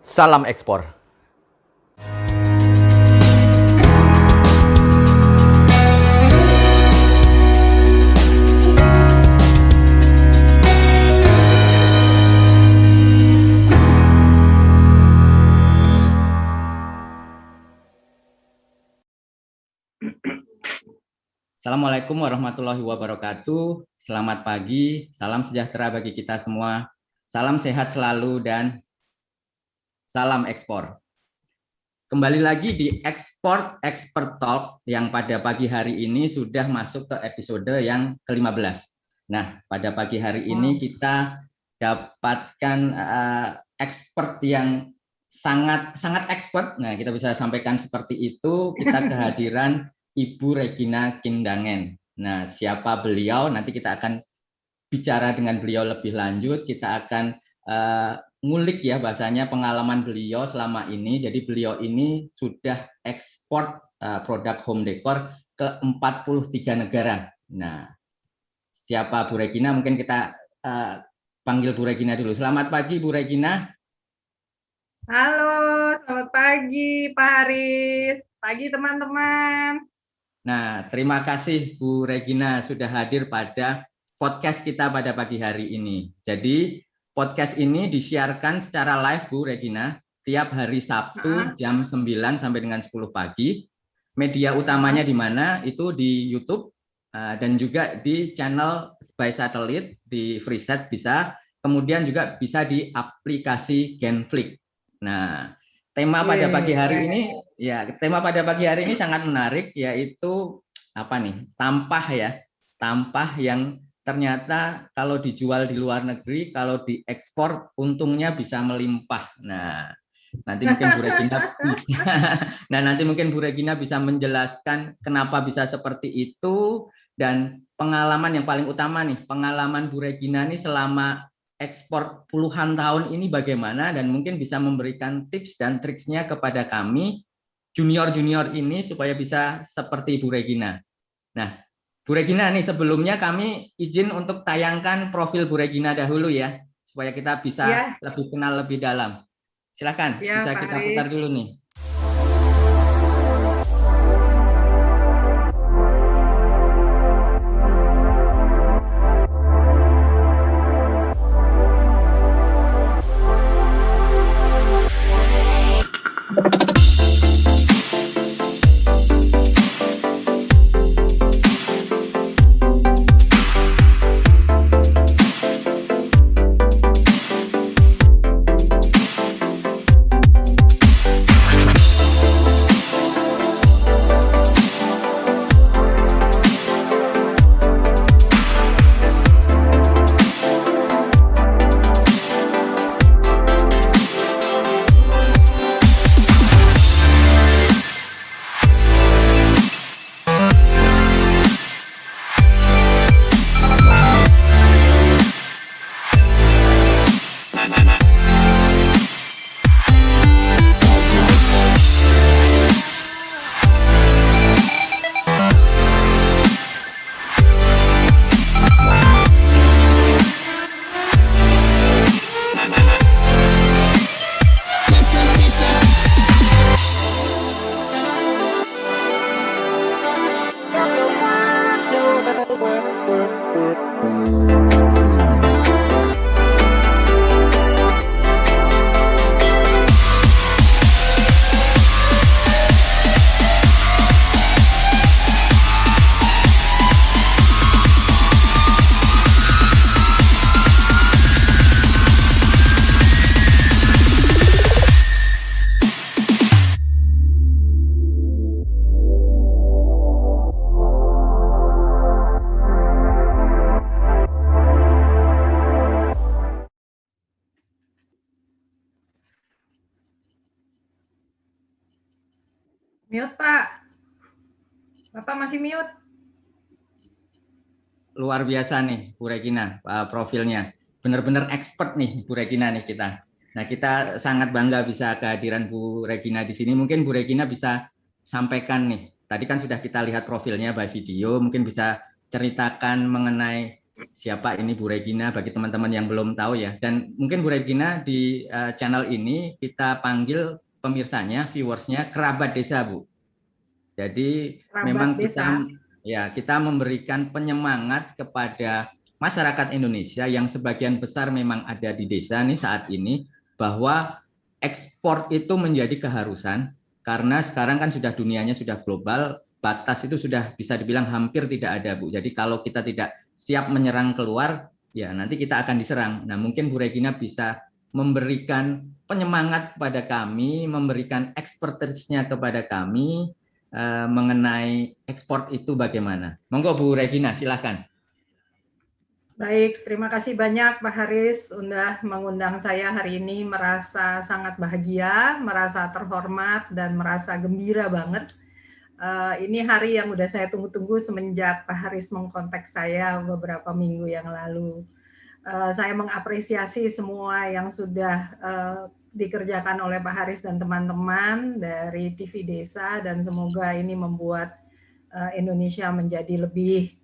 Salam ekspor. Assalamualaikum warahmatullahi wabarakatuh. Selamat pagi, salam sejahtera bagi kita semua. Salam sehat selalu dan salam ekspor. Kembali lagi di Export Expert Talk yang pada pagi hari ini sudah masuk ke episode yang ke-15. Nah, pada pagi hari ini kita dapatkan expert yang sangat expert. Nah, kita bisa sampaikan seperti itu. Kita kehadiran Ibu Regina Kindangen. Nah, siapa beliau? Nanti kita akan bicara dengan beliau lebih lanjut. Kita akan ngulik ya bahasanya pengalaman beliau selama ini. Jadi beliau ini sudah ekspor produk home decor ke 43 negara. Nah, siapa Bu Regina? Mungkin kita panggil Bu Regina dulu. Selamat pagi Bu Regina. Halo, selamat pagi Pak Haris. Pagi teman-teman. Nah, terima kasih Bu Regina sudah hadir pada podcast kita pada pagi hari ini. Jadi podcast ini disiarkan secara live Bu Regina tiap hari Sabtu jam 9 sampai dengan 10 pagi. Media utamanya di mana? Itu di YouTube dan juga di channel by Satellite di Freeset bisa. Kemudian juga bisa di aplikasi Genflix. Nah, tema pada pagi hari ini tema pada pagi hari ini sangat menarik, yaitu apa nih? Tampah yang ternyata kalau dijual di luar negeri, kalau diekspor untungnya bisa melimpah. Nah, nanti mungkin Bu Regina bisa menjelaskan kenapa bisa seperti itu dan pengalaman yang paling utama nih, pengalaman Bu Regina nih selama ekspor puluhan tahun ini bagaimana, dan mungkin bisa memberikan tips dan triksnya kepada kami junior-junior ini supaya bisa seperti Bu Regina. Nah, Bu Regina nih sebelumnya kami izin untuk tayangkan profil Bu Regina dahulu ya, supaya kita bisa lebih kenal lebih dalam. Silakan, bisa Pak kita Haris. putar dulu nih. Mute Pak. Bapak masih mute. Luar biasa nih Bu Regina profilnya. Benar-benar expert nih Bu Regina nih kita. Nah, kita sangat bangga bisa kehadiran Bu Regina di sini. Mungkin Bu Regina bisa sampaikan nih. Tadi kan sudah kita lihat profilnya by video, mungkin bisa ceritakan mengenai siapa ini Bu Regina bagi teman-teman yang belum tahu ya. Dan mungkin Bu Regina di channel ini kita panggil pemirsanya, viewersnya kerabat desa, Bu. Jadi Kerabat memang desa. kita memberikan penyemangat kepada masyarakat Indonesia yang sebagian besar memang ada di desa nih saat ini, bahwa ekspor itu menjadi keharusan karena sekarang kan sudah dunianya sudah global, batas itu sudah bisa dibilang hampir tidak ada, Bu. Jadi kalau kita tidak siap menyerang keluar, ya nanti kita akan diserang. Nah, mungkin Bu Regina bisa memberikan penyemangat kepada kami, memberikan expertise-nya kepada kami mengenai ekspor itu bagaimana? Monggo Bu Regina, silakan. Baik, terima kasih banyak Pak Haris sudah mengundang saya hari ini. Merasa sangat bahagia, merasa terhormat, dan merasa gembira banget. Ini hari yang udah saya tunggu-tunggu semenjak Pak Haris mengkontak saya beberapa minggu yang lalu. Saya mengapresiasi semua yang sudah dikerjakan oleh Pak Haris dan teman-teman dari TV Desa, dan semoga ini membuat Indonesia menjadi lebih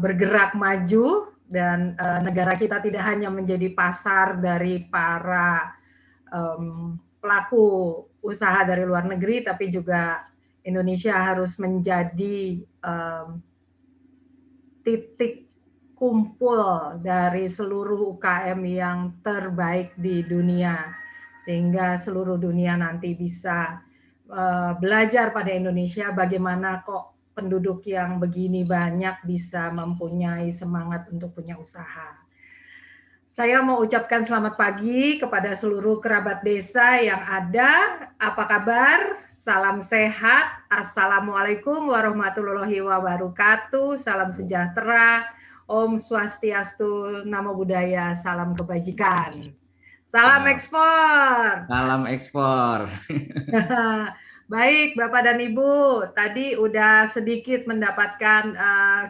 bergerak maju, dan negara kita tidak hanya menjadi pasar dari para pelaku usaha dari luar negeri, tapi juga Indonesia harus menjadi titik kumpul dari seluruh UKM yang terbaik di dunia, sehingga seluruh dunia nanti bisa belajar pada Indonesia bagaimana kok penduduk yang begini banyak bisa mempunyai semangat untuk punya usaha. Saya mau ucapkan selamat pagi kepada seluruh kerabat desa yang ada. Apa kabar? Salam sehat. Assalamualaikum warahmatullahi wabarakatuh. Salam sejahtera. Om Swastiastu, Namo Buddhaya, salam kebajikan. Salam ekspor. Salam ekspor. Baik, Bapak dan Ibu, tadi udah sedikit mendapatkan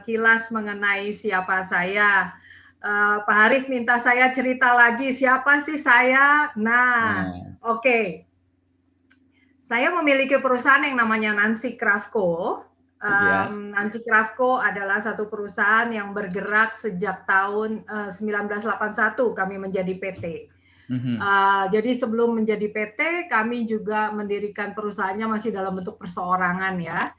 kilas mengenai siapa saya. Pak Haris minta saya cerita lagi siapa sih saya. Nah, oke. Saya memiliki perusahaan yang namanya Nancy Craftco. Nancy Craftco adalah satu perusahaan yang bergerak sejak tahun 1981 kami menjadi PT. Jadi sebelum menjadi PT, kami juga mendirikan perusahaannya masih dalam bentuk perseorangan ya.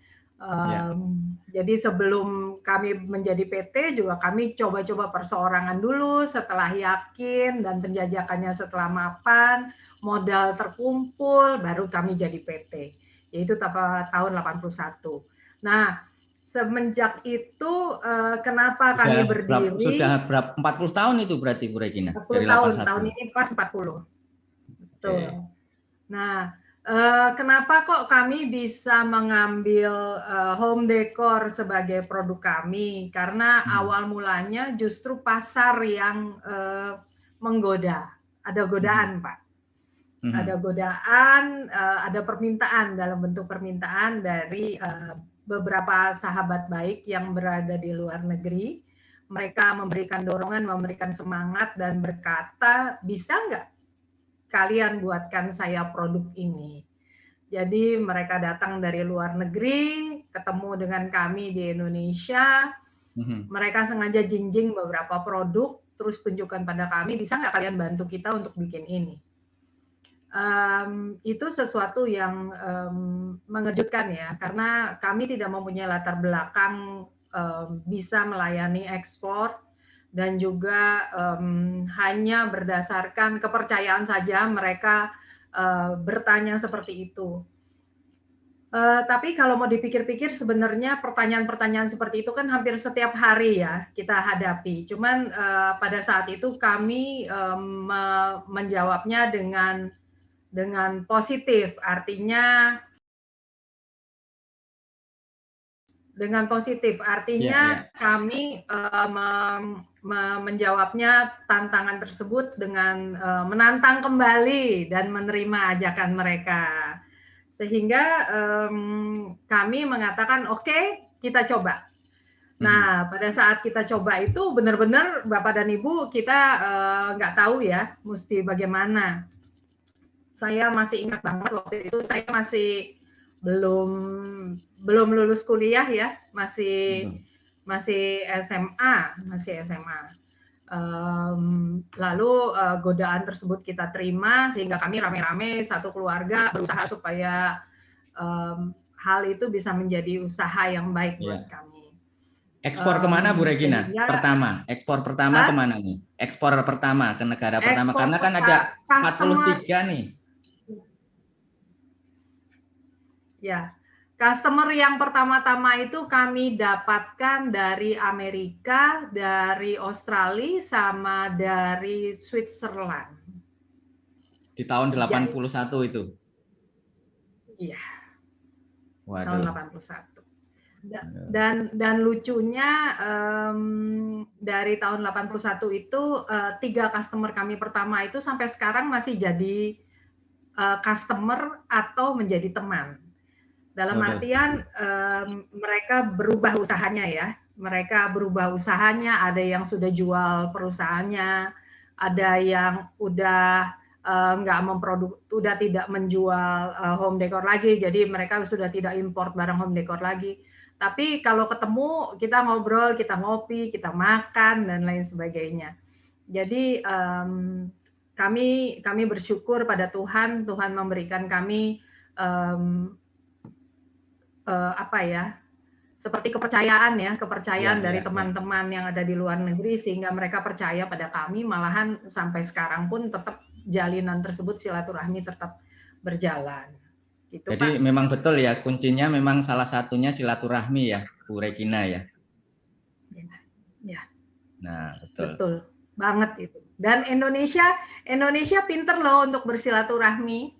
Jadi sebelum kami menjadi PT juga kami coba-coba perseorangan dulu, setelah yakin dan penjajakannya setelah mapan, modal terkumpul, baru kami jadi PT. Yaitu tahun 81. Nah, semenjak itu kenapa kami berdiri? Sudah berapa? 40 tahun itu berarti Bu Regina? 40 tahun, tahun ini pas 40. Betul. Nah, kenapa kok kami bisa mengambil home decor sebagai produk kami? Karena awal mulanya justru pasar yang menggoda. Ada godaan, Pak. Ada godaan, ada permintaan dalam bentuk permintaan dari beberapa sahabat baik yang berada di luar negeri. Mereka memberikan dorongan, memberikan semangat, dan berkata, bisa nggak kalian buatkan saya produk ini? Jadi mereka datang dari luar negeri, ketemu dengan kami di Indonesia, mereka sengaja jinjing beberapa produk, terus tunjukkan pada kami, bisa nggak kalian bantu kita untuk bikin ini? Itu sesuatu yang mengejutkan ya, karena kami tidak mempunyai latar belakang bisa melayani ekspor, dan juga hanya berdasarkan kepercayaan saja mereka bertanya seperti itu. Tapi kalau mau dipikir-pikir sebenarnya pertanyaan-pertanyaan seperti itu kan hampir setiap hari ya kita hadapi. Cuman pada saat itu kami menjawabnya dengan positif, artinya kami menjawabnya tantangan tersebut dengan menantang kembali dan menerima ajakan mereka, sehingga kami mengatakan oke, kita coba. Nah, pada saat kita coba itu benar-benar Bapak dan Ibu kita nggak tahu ya mesti bagaimana. Saya masih ingat banget waktu itu saya masih belum lulus kuliah ya, masih masih SMA. Lalu godaan tersebut kita terima sehingga kami rame-rame satu keluarga berusaha supaya hal itu bisa menjadi usaha yang baik buat kami. Ekspor kemana Bu Regina? Pertama, ekspor pertama kemana nih? Ekspor pertama ke negara pertama, karena kan ada 43 nih. Ya, customer yang pertama-tama itu kami dapatkan dari Amerika, dari Australia, sama dari Switzerland. Di tahun 81 itu? Iya. Waduh. Tahun 81. Dan lucunya dari tahun 81 itu 3 customer kami pertama itu sampai sekarang masih jadi customer atau menjadi teman. Dalam artian mereka berubah usahanya ya. Mereka berubah usahanya, ada yang sudah jual perusahaannya, ada yang udah nggak udah tidak menjual home decor lagi, jadi mereka sudah tidak import barang home decor lagi. Tapi kalau ketemu kita ngobrol, kita ngopi, kita makan dan lain sebagainya. Jadi kami bersyukur pada Tuhan memberikan kami seperti kepercayaan dari teman-teman yang ada di luar negeri, sehingga mereka percaya pada kami, malahan sampai sekarang pun tetap jalinan tersebut, silaturahmi tetap berjalan. Gitu, jadi Pak, memang betul ya, kuncinya memang salah satunya silaturahmi ya Bu Regina ya. Ya. Nah, betul. Betul banget itu. Dan Indonesia pinter loh untuk bersilaturahmi.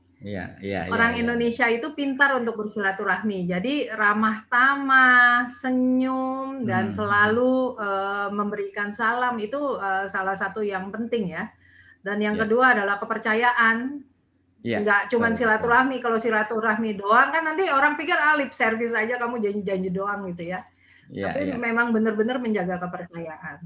Orang Indonesia itu pintar untuk bersilaturahmi. Jadi ramah tamah, senyum, dan selalu memberikan salam, itu salah satu yang penting ya. Dan yang kedua adalah kepercayaan. Enggak cuma silaturahmi. Kalau silaturahmi doang kan nanti orang pikir lip service aja, kamu janji-janji doang gitu ya. Tapi memang benar-benar menjaga kepercayaan.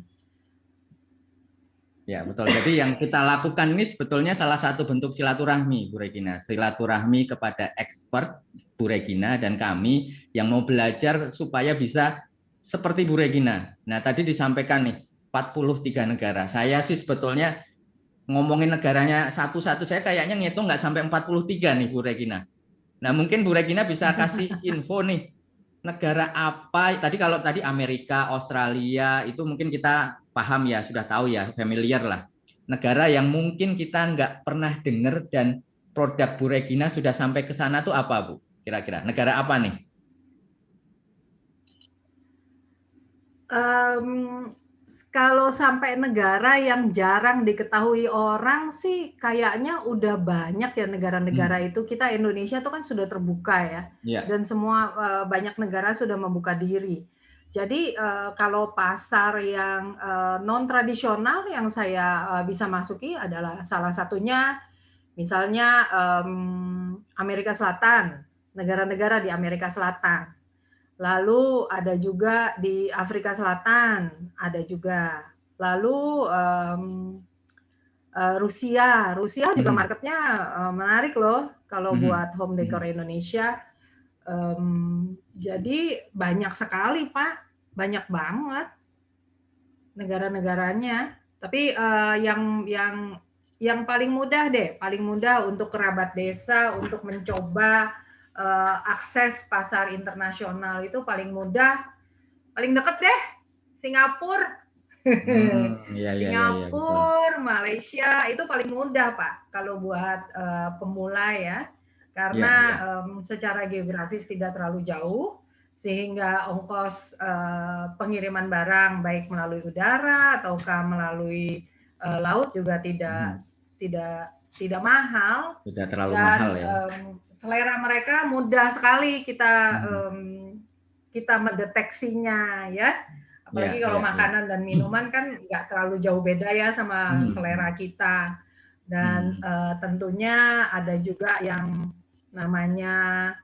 Ya, betul. Jadi yang kita lakukan ini sebetulnya salah satu bentuk silaturahmi, Bu Regina. Silaturahmi kepada expert Bu Regina dan kami yang mau belajar supaya bisa seperti Bu Regina. Nah, tadi disampaikan nih, 43 negara. Saya sih sebetulnya ngomongin negaranya satu-satu, saya kayaknya ngitung nggak sampai 43 nih, Bu Regina. Nah, mungkin Bu Regina bisa kasih info nih, negara apa, kalau tadi Amerika, Australia, itu mungkin kita paham ya, sudah tahu ya, familiar lah. Negara yang mungkin kita nggak pernah dengar dan produk Bu Regina sudah sampai ke sana tuh apa, Bu? Kira-kira negara apa nih? Kalau sampai negara yang jarang diketahui orang sih, kayaknya udah banyak ya negara-negara itu. Kita Indonesia tuh kan sudah terbuka ya, dan semua banyak negara sudah membuka diri. Jadi kalau pasar yang non tradisional yang saya bisa masuki adalah salah satunya, misalnya Amerika Selatan, negara-negara di Amerika Selatan. Lalu ada juga di Afrika Selatan, ada juga. Lalu Rusia juga marketnya menarik loh kalau buat home decor Indonesia. Jadi banyak sekali Pak, banyak banget negara-negaranya. Tapi yang paling mudah untuk kerabat desa untuk mencoba akses pasar internasional itu paling mudah, paling deket deh, Singapura. Singapura, Malaysia itu paling mudah Pak kalau buat pemula ya, karena secara geografis tidak terlalu jauh, sehingga ongkos pengiriman barang baik melalui udara ataukah melalui laut juga tidak mahal, tidak terlalu mahal ya. Selera mereka mudah sekali kita mendeteksinya ya, apalagi kalau makanan dan minuman kan nggak terlalu jauh beda ya sama selera kita. Dan tentunya ada juga yang namanya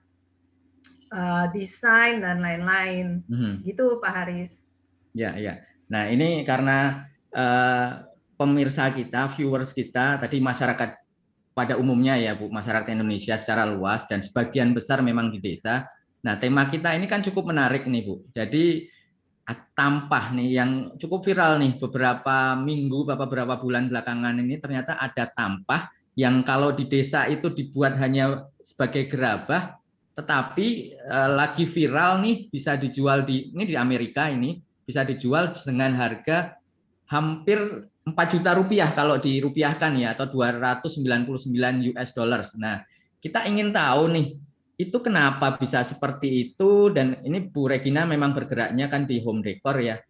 desain dan lain-lain, gitu Pak Haris. Ya. Nah ini karena pemirsa kita, viewers kita, tadi masyarakat pada umumnya ya Bu, masyarakat Indonesia secara luas dan sebagian besar memang di desa. Nah tema kita ini kan cukup menarik nih Bu. Jadi tampah nih yang cukup viral nih beberapa minggu, beberapa bulan belakangan ini ternyata ada tampah yang kalau di desa itu dibuat hanya sebagai gerabah, tetapi lagi viral nih bisa dijual ini di Amerika ini bisa dijual dengan harga hampir 4 juta rupiah kalau dirupiahkan ya atau 299 US dollars. Nah, kita ingin tahu nih itu kenapa bisa seperti itu dan ini Bu Regina memang bergeraknya kan di home decor ya.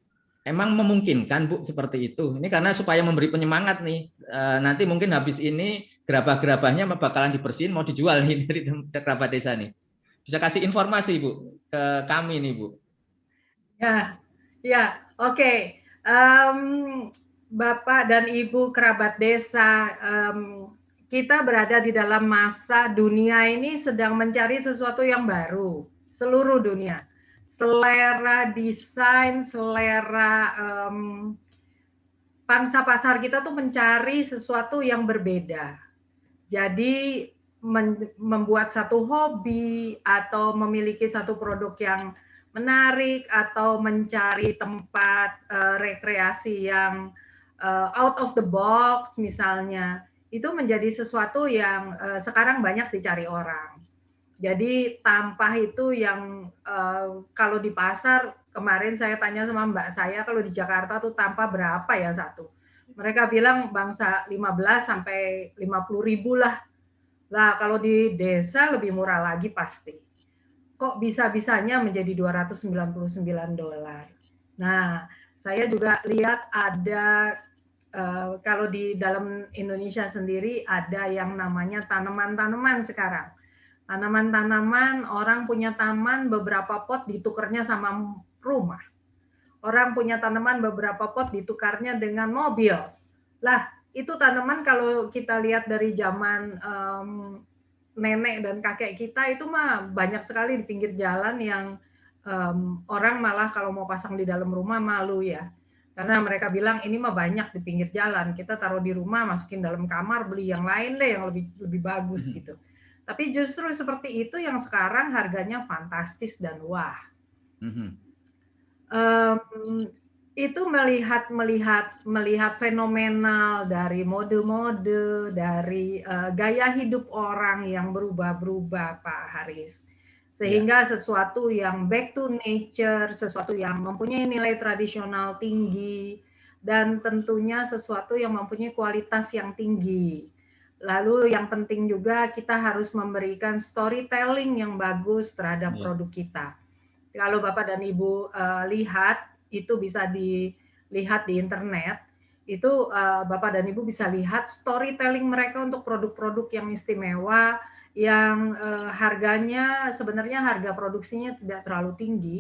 Emang memungkinkan Bu seperti itu? Ini karena supaya memberi penyemangat nih. Nanti mungkin habis ini gerabah-gerabahnya bakalan dibersihin mau dijual nih dari kerabat desa nih. Bisa kasih informasi Bu ke kami nih Bu. Ya, ya, oke. Bapak dan Ibu kerabat desa, kita berada di dalam masa dunia ini sedang mencari sesuatu yang baru, seluruh dunia. Selera desain, selera pangsa pasar kita tuh mencari sesuatu yang berbeda. Jadi membuat satu hobi atau memiliki satu produk yang menarik atau mencari tempat rekreasi yang out of the box misalnya, itu menjadi sesuatu yang sekarang banyak dicari orang. Jadi tampah itu yang kalau di pasar, kemarin saya tanya sama mbak saya, kalau di Jakarta tuh tampah berapa ya satu? Mereka bilang bangsa 15 sampai 50.000 lah. Lah kalau di desa lebih murah lagi pasti. Kok bisa-bisanya menjadi $299? Nah, saya juga lihat ada kalau di dalam Indonesia sendiri ada yang namanya tanaman-tanaman sekarang. Tanaman-tanaman, orang punya taman beberapa pot ditukernya sama rumah. Orang punya tanaman beberapa pot ditukarnya dengan mobil. Lah, itu tanaman kalau kita lihat dari zaman nenek dan kakek kita itu mah banyak sekali di pinggir jalan yang orang malah kalau mau pasang di dalam rumah malu ya. Karena mereka bilang ini mah banyak di pinggir jalan, kita taruh di rumah, masukin dalam kamar, beli yang lain deh yang lebih bagus gitu. Tapi justru seperti itu yang sekarang harganya fantastis dan wah. Itu melihat fenomenal dari mode-mode, dari gaya hidup orang yang berubah-berubah, Pak Haris. Sehingga sesuatu yang back to nature, sesuatu yang mempunyai nilai tradisional tinggi, dan tentunya sesuatu yang mempunyai kualitas yang tinggi. Lalu yang penting juga kita harus memberikan storytelling yang bagus terhadap produk kita. Kalau Bapak dan Ibu lihat, itu bisa dilihat di internet, itu Bapak dan Ibu bisa lihat storytelling mereka untuk produk-produk yang istimewa, yang harganya sebenarnya harga produksinya tidak terlalu tinggi,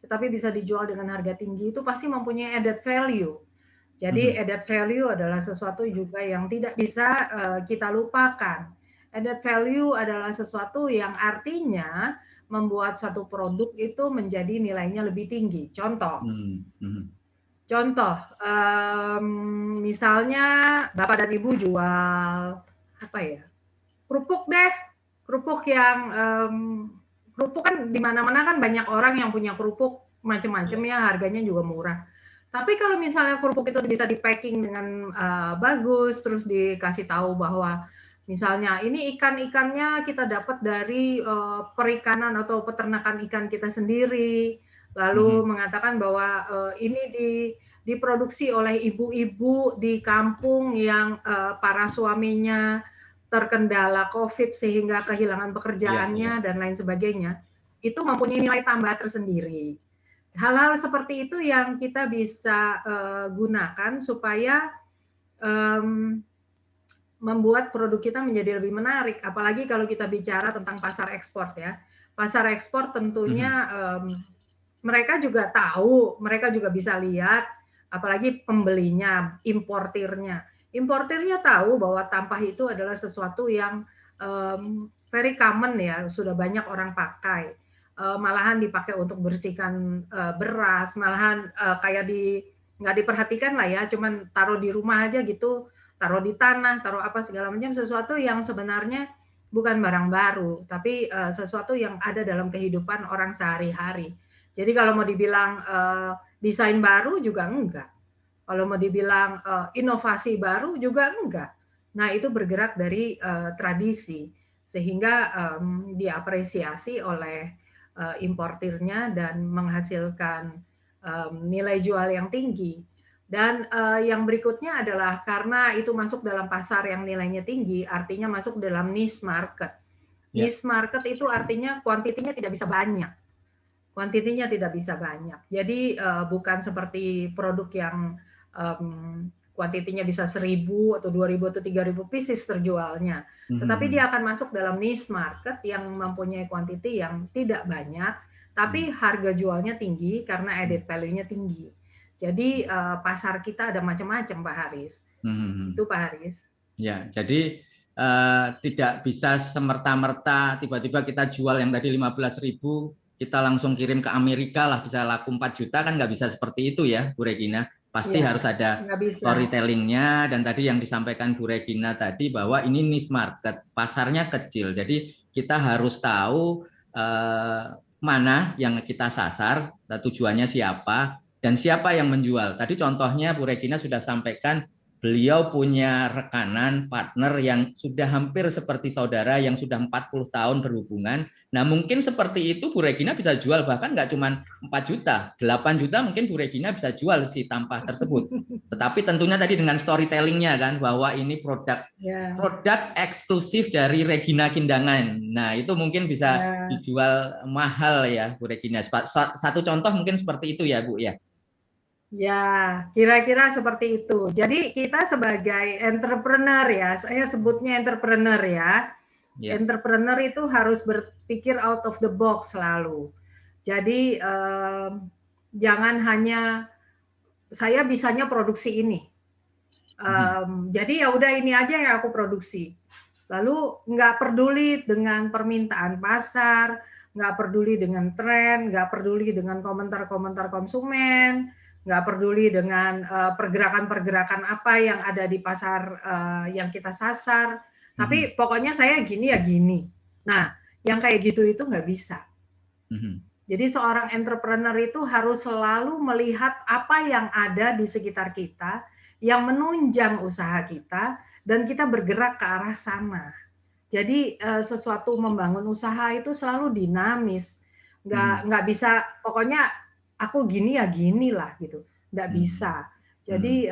tetapi bisa dijual dengan harga tinggi, itu pasti mempunyai added value. Jadi added value adalah sesuatu juga yang tidak bisa kita lupakan. Added value adalah sesuatu yang artinya membuat satu produk itu menjadi nilainya lebih tinggi. Contoh, misalnya Bapak dan Ibu jual apa ya? Kerupuk deh, kerupuk yang kerupuk kan di mana-mana kan banyak orang yang punya kerupuk macam-macam ya, harganya juga murah. Tapi kalau misalnya kerupuk itu bisa di-packing dengan bagus, terus dikasih tahu bahwa misalnya ini ikan-ikannya kita dapat dari perikanan atau peternakan ikan kita sendiri, lalu mengatakan bahwa ini diproduksi oleh ibu-ibu di kampung yang para suaminya terkendala COVID sehingga kehilangan pekerjaannya dan lain sebagainya, itu mempunyai nilai tambah tersendiri. Hal-hal seperti itu yang kita bisa gunakan supaya membuat produk kita menjadi lebih menarik. Apalagi kalau kita bicara tentang pasar ekspor ya. Pasar ekspor tentunya mereka juga tahu, mereka juga bisa lihat, apalagi pembelinya, importirnya. Importirnya tahu bahwa tampah itu adalah sesuatu yang very common ya, sudah banyak orang pakai. Malahan dipakai untuk bersihkan beras, malahan kayak nggak diperhatikan lah ya, cuman taruh di rumah aja gitu, taruh di tanah, taruh apa segala macam, sesuatu yang sebenarnya bukan barang baru, tapi sesuatu yang ada dalam kehidupan orang sehari-hari. Jadi kalau mau dibilang Desain baru juga enggak. Kalau mau dibilang inovasi baru juga enggak. Nah, itu bergerak dari tradisi sehingga diapresiasi oleh importirnya dan menghasilkan nilai jual yang tinggi. Dan yang berikutnya adalah karena itu masuk dalam pasar yang nilainya tinggi, artinya masuk dalam niche market. Niche market itu artinya kuantitinya tidak bisa banyak. Kuantitinya tidak bisa banyak. Jadi bukan seperti produk yang kuantitinya bisa 1.000 atau 2.000 atau 3.000 pieces terjualnya. Tetapi dia akan masuk dalam niche market yang mempunyai kuantiti yang tidak banyak, tapi harga jualnya tinggi karena added value-nya tinggi. Jadi pasar kita ada macam-macam, Pak Haris. Itu Pak Haris. Ya, jadi tidak bisa semerta-merta tiba-tiba kita jual yang tadi 15.000, kita langsung kirim ke Amerika lah bisa laku 4 juta, kan nggak bisa seperti itu ya, Bu Regina. Pasti harus ada storytelling-nya, dan tadi yang disampaikan Bu Regina tadi bahwa ini niche market, pasarnya kecil. Jadi kita harus tahu mana yang kita sasar, tujuannya siapa, dan siapa yang menjual. Tadi contohnya Bu Regina sudah sampaikan, beliau punya rekanan, partner yang sudah hampir seperti saudara, yang sudah 40 tahun berhubungan. Nah, mungkin seperti itu Bu Regina bisa jual bahkan nggak cuma 4 juta, 8 juta mungkin Bu Regina bisa jual si tampah tersebut. Tetapi tentunya tadi dengan storytelling-nya kan, bahwa ini produk eksklusif dari Regina Kindangan. Nah, itu mungkin bisa dijual mahal ya Bu Regina. Satu contoh mungkin seperti itu ya Bu ya. Ya, kira-kira seperti itu. Jadi kita sebagai entrepreneur ya, saya sebutnya entrepreneur ya. Entrepreneur itu harus berpikir out of the box selalu. Jadi jangan hanya saya bisanya produksi ini. Jadi ya udah ini aja yang aku produksi. Lalu nggak peduli dengan permintaan pasar, nggak peduli dengan tren, nggak peduli dengan komentar-komentar konsumen, nggak peduli dengan pergerakan-pergerakan apa yang ada di pasar yang kita sasar, tapi pokoknya saya gini ya gini. Nah, yang kayak gitu itu nggak bisa. Jadi seorang entrepreneur itu harus selalu melihat apa yang ada di sekitar kita, yang menunjang usaha kita, dan kita bergerak ke arah sana. Jadi sesuatu membangun usaha itu selalu dinamis, nggak bisa pokoknya aku gini ya gini lah gitu, nggak bisa. Jadi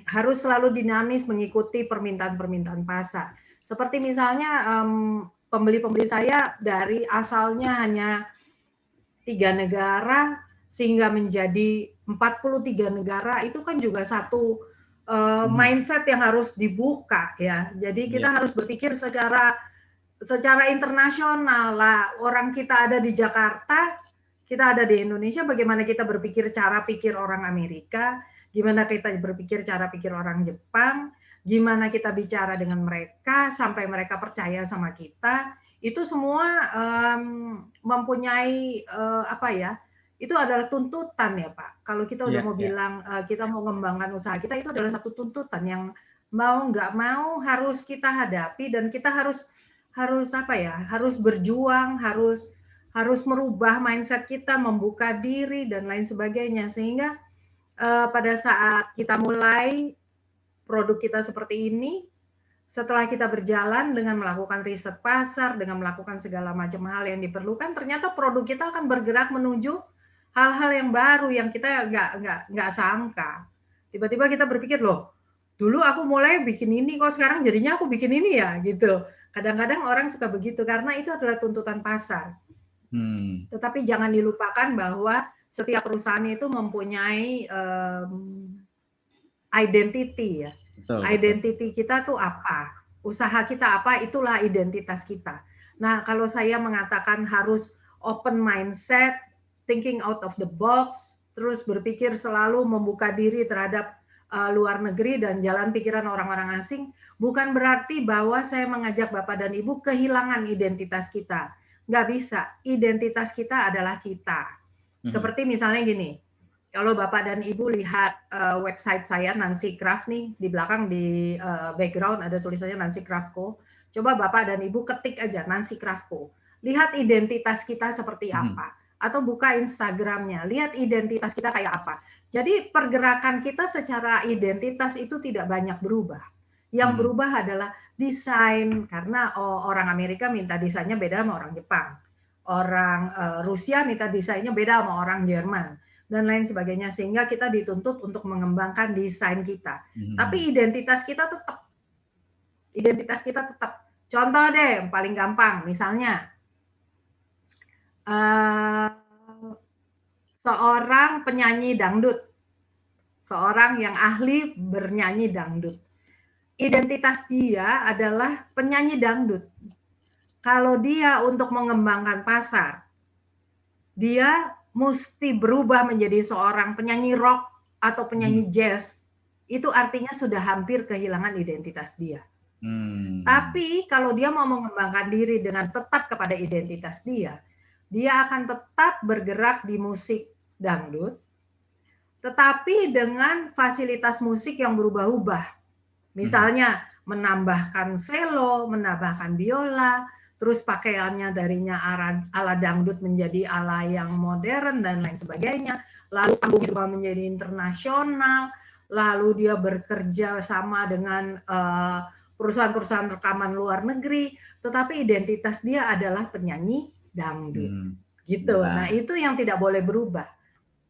harus selalu dinamis mengikuti permintaan-permintaan pasar. Seperti misalnya pembeli-pembeli saya dari asalnya hanya 3 negara sehingga menjadi 43 negara, itu kan juga satu mindset yang harus dibuka ya. Jadi kita harus berpikir secara internasional lah. Orang kita ada di Jakarta, kita ada di Indonesia, bagaimana kita berpikir cara pikir orang Amerika, gimana kita berpikir cara pikir orang Jepang, gimana kita bicara dengan mereka sampai mereka percaya sama kita. Itu semua mempunyai apa ya? Itu adalah tuntutan ya Pak. Kalau kita udah mau bilang kita mau mengembangkan usaha kita, itu adalah satu tuntutan yang mau nggak mau harus kita hadapi, dan kita harus apa ya? Harus berjuang, harus merubah mindset kita, membuka diri dan lain sebagainya, sehingga pada saat kita mulai produk kita seperti ini, setelah kita berjalan dengan melakukan riset pasar, dengan melakukan segala macam hal yang diperlukan, ternyata produk kita akan bergerak menuju hal-hal yang baru yang kita nggak sangka. Tiba-tiba kita berpikir, loh, dulu aku mulai bikin ini, kok sekarang jadinya aku bikin ini ya, gitu. Kadang-kadang orang suka begitu, karena itu adalah tuntutan pasar. Tetapi jangan dilupakan bahwa setiap perusahaan itu mempunyai identity ya. Identity kita tuh apa? Usaha kita apa? Itulah identitas kita. Nah, kalau saya mengatakan harus open mindset, thinking out of the box, terus berpikir selalu membuka diri terhadap luar negeri dan jalan pikiran orang-orang asing, bukan berarti bahwa saya mengajak Bapak dan Ibu kehilangan identitas kita. Nggak bisa. Identitas kita adalah kita. Seperti misalnya gini, kalau Bapak dan Ibu lihat website saya, Nancy Craft nih, di belakang di background ada tulisannya Nancy Craft Co. Coba Bapak dan Ibu ketik aja Nancy Craft Co. Lihat identitas kita seperti apa. atau buka Instagramnya, lihat identitas kita kayak apa. Jadi pergerakan kita secara identitas itu tidak banyak berubah. Yang berubah adalah desain, karena orang Amerika minta desainnya beda sama orang Jepang. Orang Rusia minta desainnya beda sama orang Jerman dan lain sebagainya, sehingga kita dituntut untuk mengembangkan desain kita. Tapi identitas kita tetap. Contoh deh, yang paling gampang, misalnya seorang penyanyi dangdut, seorang yang ahli bernyanyi dangdut. Identitas dia adalah penyanyi dangdut. Kalau dia untuk mengembangkan pasar, dia mesti berubah menjadi seorang penyanyi rock atau penyanyi jazz, itu artinya sudah hampir kehilangan identitas dia. Tapi kalau dia mau mengembangkan diri dengan tetap kepada identitas dia akan tetap bergerak di musik dangdut, tetapi dengan fasilitas musik yang berubah-ubah. Misalnya menambahkan selo, menambahkan biola, terus pakaiannya darinya ala dangdut menjadi ala yang modern dan lain sebagainya. Lalu panggungnya juga menjadi internasional, lalu dia bekerja sama dengan perusahaan-perusahaan rekaman luar negeri, tetapi identitas dia adalah penyanyi dangdut. Gitu. Nah, itu yang tidak boleh berubah.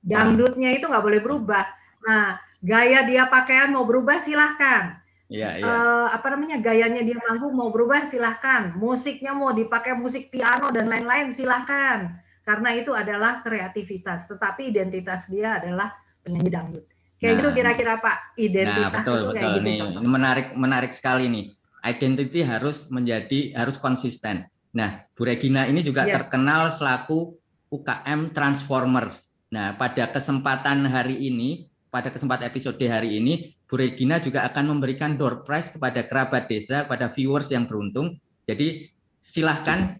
Dangdutnya itu nggak boleh berubah. Nah, gaya dia pakaian mau berubah silahkan. Gayanya dia manggung mau berubah silahkan. Musiknya mau dipakai musik piano dan lain-lain silahkan. Karena itu adalah kreativitas. Tetapi identitas dia adalah penyanyi dangdut. Kayak gitu kira-kira Pak. Identitas betul, itu kayak betul. gitu. Ini menarik sekali nih. Identity harus konsisten. Nah, Bu Regina ini juga terkenal selaku UKM Transformers. Nah, pada kesempatan episode hari ini, Bu Regina juga akan memberikan door prize kepada kerabat desa, pada viewers yang beruntung. Jadi silahkan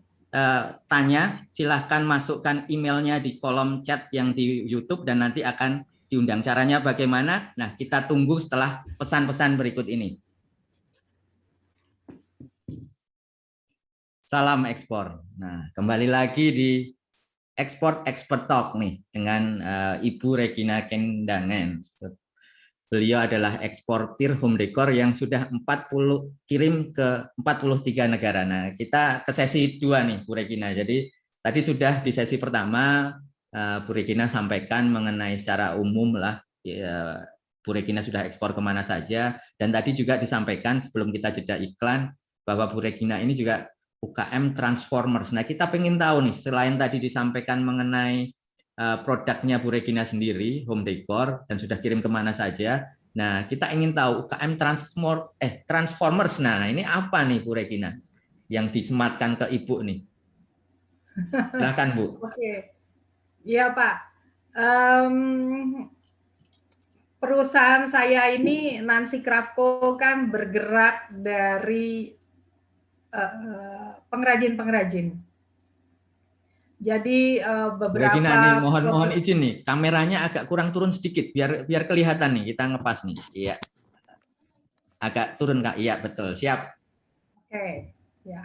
tanya, silahkan masukkan emailnya di kolom chat yang di YouTube dan nanti akan diundang. Caranya bagaimana? Nah, kita tunggu setelah pesan-pesan berikut ini. Salam ekspor. Nah, kembali lagi di Expert Talk nih dengan Ibu Regina Kendangen. Beliau adalah eksportir home decor yang sudah kirim ke 43 negara. Nah, kita ke sesi 2 nih, Bu Regina. Jadi tadi sudah di sesi pertama Bu Regina sampaikan mengenai secara umum lah, Bu Regina sudah ekspor kemana saja, dan tadi juga disampaikan sebelum kita jeda iklan bahwa Bu Regina ini juga UKM Transformers. Nah, kita pengen tahu nih, selain tadi disampaikan mengenai produknya Bu Regina sendiri, home decor, dan sudah kirim kemana saja. Nah, kita ingin tahu UKM Transformers. Nah, ini apa nih Bu Regina yang disematkan ke Ibu nih? Silakan Bu. Oke. Iya Pak. Perusahaan saya ini Nancy Craftco kan bergerak dari pengrajin-pengrajin. Jadi beberapa Regina nih, mohon izin nih, kameranya agak kurang turun sedikit biar kelihatan nih, kita ngepas nih. Iya. Agak turun Kak. Iya, betul. Siap. Oke, ya.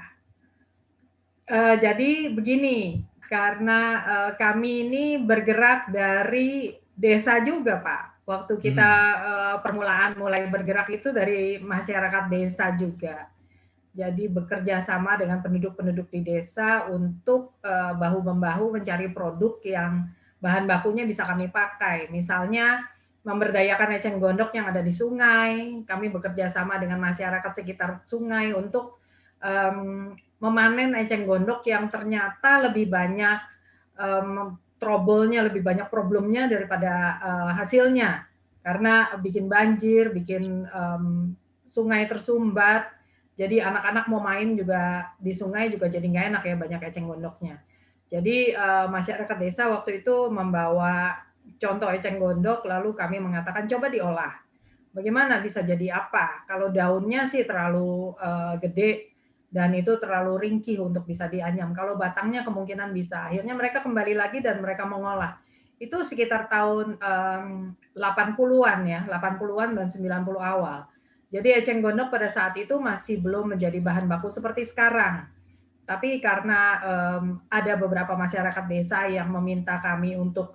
Jadi begini, karena kami ini bergerak dari desa juga Pak. Waktu kita permulaan mulai bergerak itu dari masyarakat desa juga. Jadi bekerja sama dengan penduduk-penduduk di desa untuk bahu-membahu mencari produk yang bahan bakunya bisa kami pakai. Misalnya memberdayakan eceng gondok yang ada di sungai. Kami bekerja sama dengan masyarakat sekitar sungai untuk memanen eceng gondok yang ternyata lebih banyak trouble-nya, lebih banyak problemnya daripada hasilnya. Karena bikin banjir, bikin sungai tersumbat. Jadi anak-anak mau main juga di sungai juga jadi nggak enak ya, banyak eceng gondoknya. Jadi masyarakat desa waktu itu membawa contoh eceng gondok, lalu kami mengatakan coba diolah. Bagaimana bisa jadi apa? Kalau daunnya sih terlalu gede dan itu terlalu ringkih untuk bisa dianyam. Kalau batangnya kemungkinan bisa. Akhirnya mereka kembali lagi dan mereka mengolah. Itu sekitar tahun 80-an ya, 80-an dan 90 awal. Jadi eceng gondok pada saat itu masih belum menjadi bahan baku seperti sekarang. Tapi karena ada beberapa masyarakat desa yang meminta kami untuk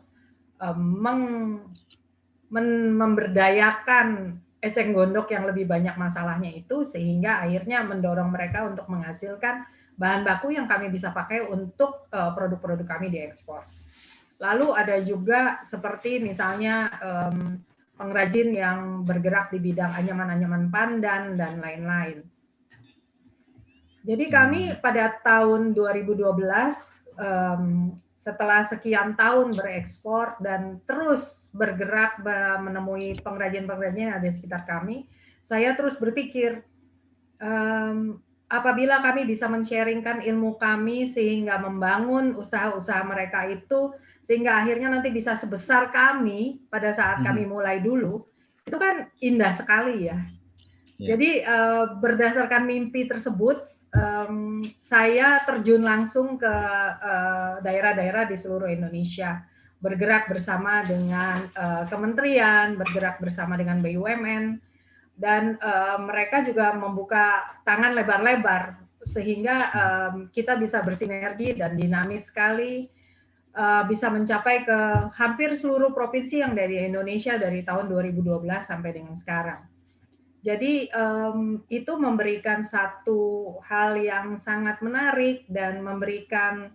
memberdayakan eceng gondok yang lebih banyak masalahnya itu, sehingga akhirnya mendorong mereka untuk menghasilkan bahan baku yang kami bisa pakai untuk produk-produk kami diekspor. Lalu ada juga seperti misalnya pengrajin yang bergerak di bidang anyaman-anyaman pandan dan lain-lain. Jadi kami pada tahun 2012 setelah sekian tahun berekspor dan terus bergerak menemui pengrajin-pengrajin yang ada di sekitar kami, saya terus berpikir apabila kami bisa men-sharingkan ilmu kami sehingga membangun usaha-usaha mereka itu, sehingga akhirnya nanti bisa sebesar kami pada saat kami mulai dulu, itu kan indah sekali ya. Jadi berdasarkan mimpi tersebut, saya terjun langsung ke daerah-daerah di seluruh Indonesia, bergerak bersama dengan kementerian, bergerak bersama dengan BUMN, dan mereka juga membuka tangan lebar-lebar sehingga kita bisa bersinergi dan dinamis sekali, bisa mencapai ke hampir seluruh provinsi yang dari Indonesia dari tahun 2012 sampai dengan sekarang. Jadi itu memberikan satu hal yang sangat menarik dan memberikan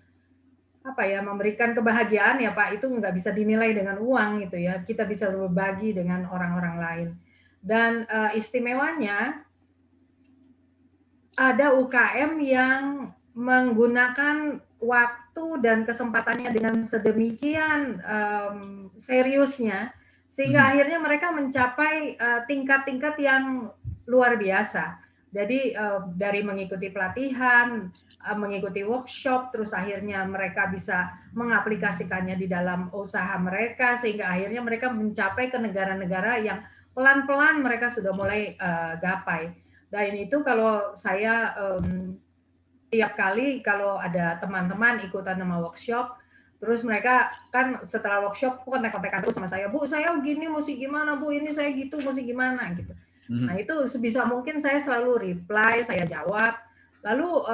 memberikan kebahagiaan ya Pak, itu nggak bisa dinilai dengan uang gitu ya. Kita bisa berbagi dengan orang-orang lain. Dan istimewanya ada UKM yang menggunakan waktu dan kesempatannya dengan sedemikian seriusnya, sehingga akhirnya mereka mencapai tingkat-tingkat yang luar biasa. Jadi dari mengikuti pelatihan, mengikuti workshop, terus akhirnya mereka bisa mengaplikasikannya di dalam usaha mereka, sehingga akhirnya mereka mencapai ke negara-negara yang pelan-pelan mereka sudah mulai gapai. Dan itu kalau saya tiap kali kalau ada teman-teman ikutan sama workshop, terus mereka kan setelah workshop kontak-kontakan terus sama saya, Bu, saya gini mesti gimana, Bu, ini saya gitu mesti gimana gitu. Nah itu sebisa mungkin saya selalu reply, saya jawab. Lalu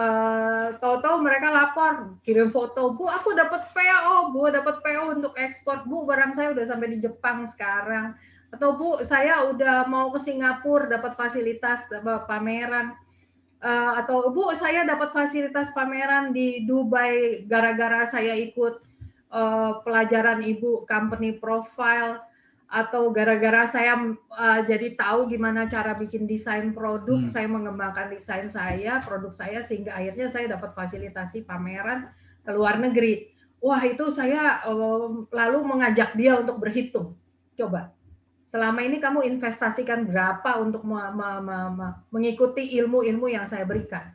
tahu-tahu mereka lapor, kirim foto, Bu, aku dapat PO, Bu, dapat PO untuk ekspor, Bu, barang saya udah sampai di Jepang sekarang. Atau Bu, saya udah mau ke Singapura dapat fasilitas pameran. Atau Bu, saya dapat fasilitas pameran di Dubai gara-gara saya ikut pelajaran Ibu company profile, atau gara-gara saya jadi tahu gimana cara bikin desain produk, saya mengembangkan desain saya, produk saya, sehingga akhirnya saya dapat fasilitasi pameran ke luar negeri. Wah, itu saya lalu mengajak dia untuk berhitung. Coba, selama ini kamu investasikan berapa untuk mengikuti ilmu-ilmu yang saya berikan?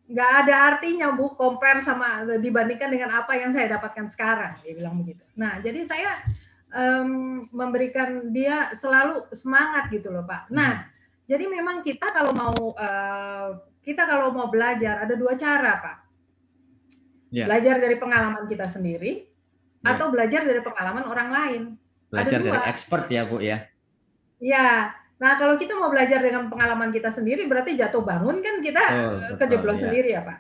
Nggak ada artinya, Bu, compare sama dibandingkan dengan apa yang saya dapatkan sekarang, dia bilang begitu. Nah, jadi saya memberikan dia selalu semangat gitu loh, Pak. Nah, jadi memang kita kalau mau belajar ada dua cara, Pak. Belajar dari pengalaman kita sendiri atau belajar dari pengalaman orang lain. Belajar dari expert ya, Bu ya. Ya, nah kalau kita mau belajar dengan pengalaman kita sendiri berarti jatuh bangun kan kita kejeblos sendiri ya Pak.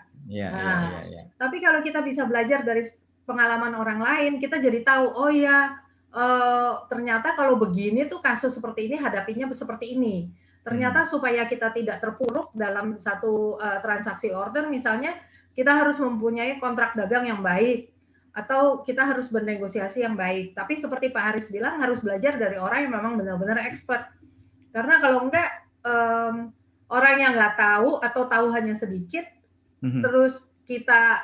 Tapi kalau kita bisa belajar dari pengalaman orang lain, kita jadi tahu, oh ya ternyata kalau begini tuh kasus seperti ini hadapinya seperti ini. Ternyata supaya kita tidak terpuruk dalam satu transaksi order misalnya, kita harus mempunyai kontrak dagang yang baik, atau kita harus bernegosiasi yang baik. Tapi seperti Pak Haris bilang, harus belajar dari orang yang memang benar-benar expert. Karena kalau enggak, orang yang nggak tahu atau tahu hanya sedikit, terus kita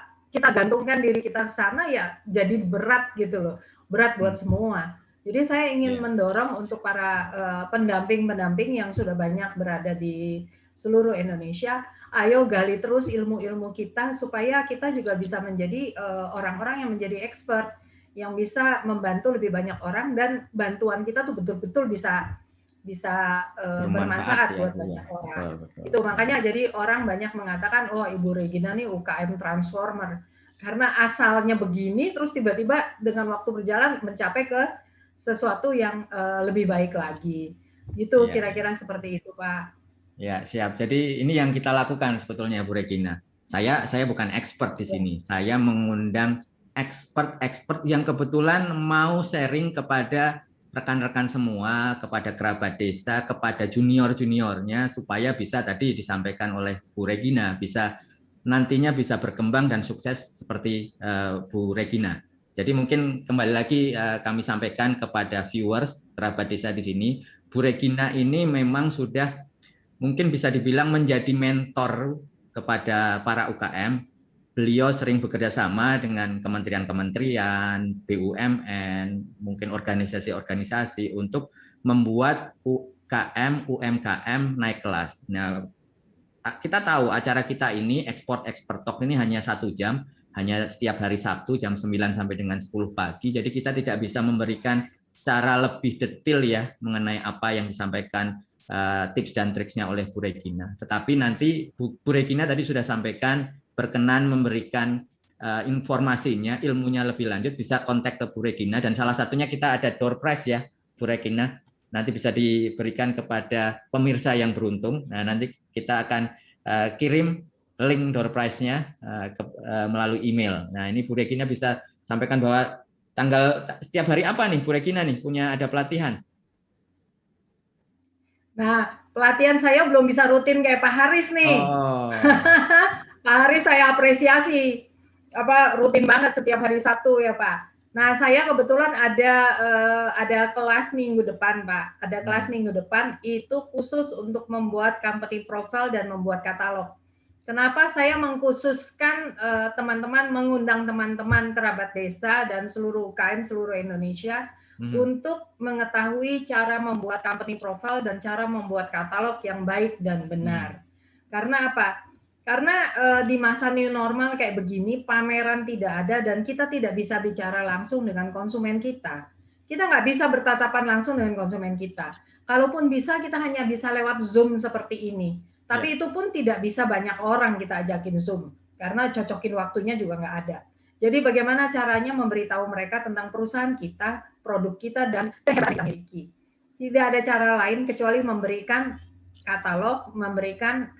gantungkan diri kita ke sana, ya jadi berat gitu loh. Berat buat semua. Jadi saya ingin mendorong untuk para pendamping-pendamping yang sudah banyak berada di seluruh Indonesia, ayo gali terus ilmu-ilmu kita supaya kita juga bisa menjadi orang-orang yang menjadi expert, yang bisa membantu lebih banyak orang, dan bantuan kita tuh betul-betul bisa bermanfaat buat banyak orang. Itu makanya jadi orang banyak mengatakan, oh Ibu Regina nih UKM transformer, karena asalnya begini terus tiba-tiba dengan waktu berjalan mencapai ke sesuatu yang lebih baik lagi. Gitu kira-kira seperti itu, Pak. Ya, siap. Jadi ini yang kita lakukan sebetulnya Bu Regina. Saya bukan expert di sini. Saya mengundang expert yang kebetulan mau sharing kepada rekan-rekan semua, kepada kerabat desa, kepada junior-juniornya, supaya bisa tadi disampaikan oleh Bu Regina, bisa nantinya bisa berkembang dan sukses seperti Bu Regina. Jadi mungkin kembali lagi kami sampaikan kepada viewers kerabat desa di sini, Bu Regina ini memang sudah mungkin bisa dibilang menjadi mentor kepada para UKM. Beliau sering bekerja sama dengan kementerian-kementerian, BUMN, mungkin organisasi-organisasi untuk membuat UKM, UMKM naik kelas. Nah, kita tahu acara kita ini Export Talk ini hanya 1 jam, hanya setiap hari Sabtu jam 9 sampai dengan 10 pagi. Jadi kita tidak bisa memberikan secara lebih detail ya mengenai apa yang disampaikan tips dan triksnya oleh Bu Regina. Tetapi nanti Bu Regina tadi sudah sampaikan berkenan memberikan informasinya, ilmunya lebih lanjut, bisa kontak ke Bu Regina, dan salah satunya kita ada door prize ya Bu Regina, nanti bisa diberikan kepada pemirsa yang beruntung. Nah, nanti kita akan kirim link door prize-nya melalui email. Nah, ini Bu Regina bisa sampaikan bahwa setiap hari apa nih Bu Regina nih punya ada pelatihan? Nah, pelatihan saya belum bisa rutin kayak Pak Haris nih. Oh. Pak Haris saya apresiasi, rutin banget setiap hari Sabtu ya Pak. Nah, saya kebetulan ada kelas minggu depan, Pak. Ada kelas minggu depan itu khusus untuk membuat company profile dan membuat katalog. Kenapa saya mengkhususkan teman-teman, mengundang teman-teman kerabat desa dan seluruh UKM seluruh Indonesia untuk mengetahui cara membuat company profile dan cara membuat katalog yang baik dan benar. Karena apa? Karena di masa new normal kayak begini, pameran tidak ada dan kita tidak bisa bicara langsung dengan konsumen kita. Kita nggak bisa bertatapan langsung dengan konsumen kita. Kalaupun bisa, kita hanya bisa lewat Zoom seperti ini. Tapi itu pun tidak bisa banyak orang kita ajakin Zoom, karena cocokin waktunya juga nggak ada. Jadi bagaimana caranya memberitahu mereka tentang perusahaan kita, produk kita, dan yang kita miliki. Tidak ada cara lain kecuali memberikan katalog, memberikan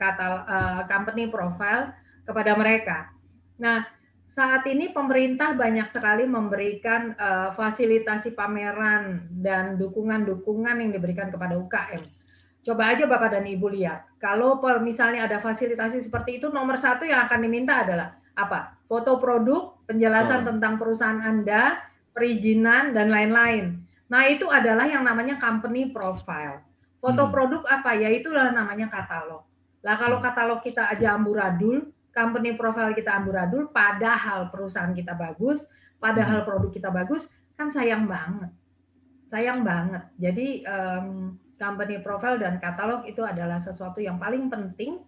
company profile kepada mereka. Nah, saat ini pemerintah banyak sekali memberikan fasilitasi pameran dan dukungan-dukungan yang diberikan kepada UKM. Coba aja Bapak dan Ibu lihat, kalau misalnya ada fasilitasi seperti itu, nomor 1 yang akan diminta adalah apa? Foto produk, penjelasan tentang perusahaan Anda, perizinan, dan lain-lain. Nah, itu adalah yang namanya company profile. Foto produk apa? Ya itulah namanya katalog. Lah kalau katalog kita aja amburadul, company profile kita amburadul, padahal perusahaan kita bagus, padahal produk kita bagus, kan sayang banget. Sayang banget. Jadi company profile dan katalog itu adalah sesuatu yang paling penting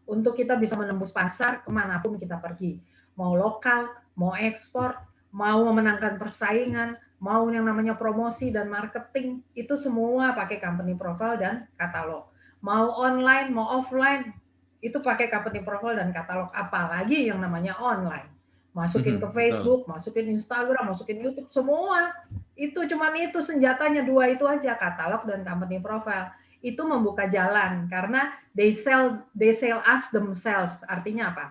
untuk kita bisa menembus pasar kemanapun kita pergi. Mau lokal, mau ekspor, mau memenangkan persaingan, mau yang namanya promosi dan marketing, itu semua pakai company profile dan katalog. Mau online, mau offline, itu pakai company profile dan katalog. Apalagi yang namanya online. Masukin ke Facebook, masukin Instagram, masukin YouTube, semua. Itu cuman itu senjatanya 2 itu aja, katalog dan company profile. Itu membuka jalan karena they sell us themselves. Artinya apa?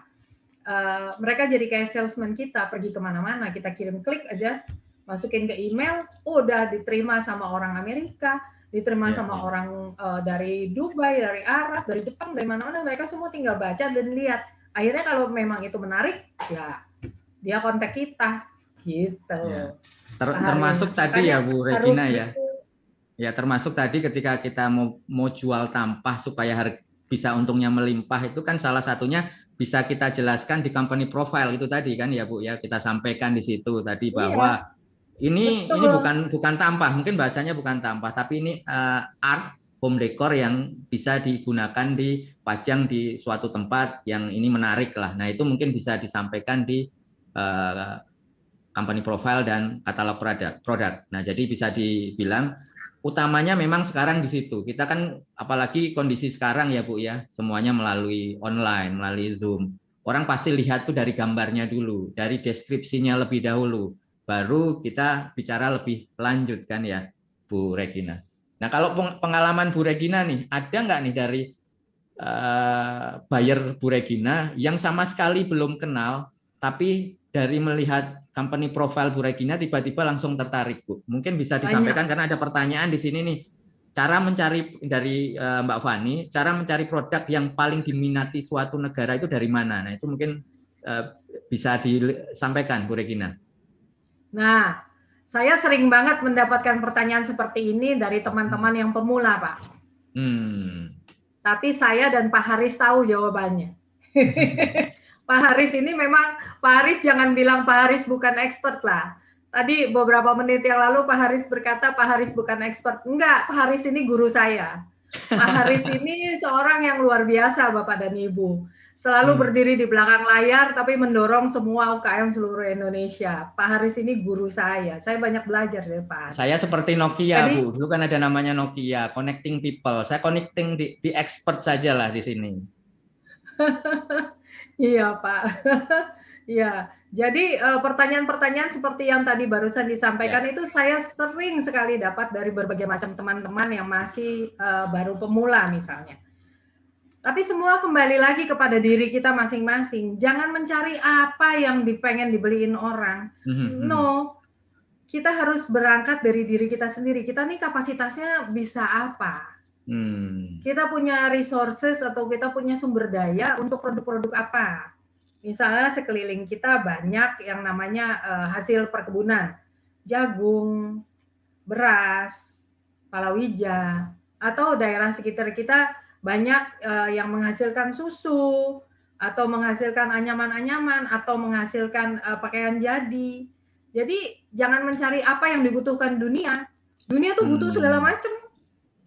Mereka jadi kayak salesman kita, pergi kemana-mana, kita kirim klik aja, masukin ke email, udah diterima sama orang Amerika, diterima sama orang dari Dubai, dari Arab, dari Jepang, dari mana-mana, mereka semua tinggal baca dan lihat. Akhirnya kalau memang itu menarik, ya dia kontak kita, gitu. Ya. Termasuk tadi ya Bu Regina ya. Ya, termasuk tadi ketika kita mau jual tampah supaya bisa untungnya melimpah, itu kan salah satunya bisa kita jelaskan di company profile itu tadi kan ya Bu ya, kita sampaikan di situ tadi bahwa ini bukan tampah, mungkin bahasanya bukan tampah, tapi ini art home decor yang bisa digunakan dipajang di suatu tempat yang ini menarik lah. Nah, itu mungkin bisa disampaikan di company profile dan katalog produk. Nah, jadi bisa dibilang utamanya memang sekarang di situ. Kita kan apalagi kondisi sekarang ya Bu ya, semuanya melalui online, melalui Zoom. Orang pasti lihat tuh dari gambarnya dulu, dari deskripsinya lebih dahulu, baru kita bicara lebih lanjut kan ya Bu Regina. Nah, kalau pengalaman Bu Regina nih, ada nggak nih dari buyer Bu Regina yang sama sekali belum kenal, tapi dari melihat company profile Bu Regina tiba-tiba langsung tertarik, Bu. Mungkin bisa disampaikan karena ada pertanyaan di sini nih. Cara mencari dari Mbak Fani, cara mencari produk yang paling diminati suatu negara itu dari mana? Nah, itu mungkin bisa disampaikan Bu Regina. Nah, saya sering banget mendapatkan pertanyaan seperti ini dari teman-teman yang pemula, Pak. Tapi saya dan Pak Haris tahu jawabannya. Pak Haris ini memang, Pak Haris jangan bilang Pak Haris bukan expert lah. Tadi beberapa menit yang lalu Pak Haris berkata Pak Haris bukan expert. Enggak, Pak Haris ini guru saya. Pak Haris ini seorang yang luar biasa, Bapak dan Ibu. Selalu berdiri di belakang layar, tapi mendorong semua UKM seluruh Indonesia. Pak Haris ini guru saya. Saya banyak belajar dari Pak Haris. Saya seperti Nokia, jadi, Bu. Dulu kan ada namanya Nokia, connecting people. Saya connecting di expert saja lah di sini. Iya, Pak. Iya. Jadi pertanyaan-pertanyaan seperti yang tadi barusan disampaikan itu saya sering sekali dapat dari berbagai macam teman-teman yang masih baru pemula misalnya. Tapi semua kembali lagi kepada diri kita masing-masing. Jangan mencari apa yang pengen dibeliin orang. No, kita harus berangkat dari diri kita sendiri. Kita nih kapasitasnya bisa apa? Kita punya resources atau kita punya sumber daya untuk produk-produk apa? Misalnya sekeliling kita banyak yang namanya hasil perkebunan. Jagung, beras, palawija, atau daerah sekitar kita banyak yang menghasilkan susu atau menghasilkan anyaman-anyaman atau menghasilkan pakaian jadi. Jadi jangan mencari apa yang dibutuhkan dunia. Dunia tuh butuh segala macam.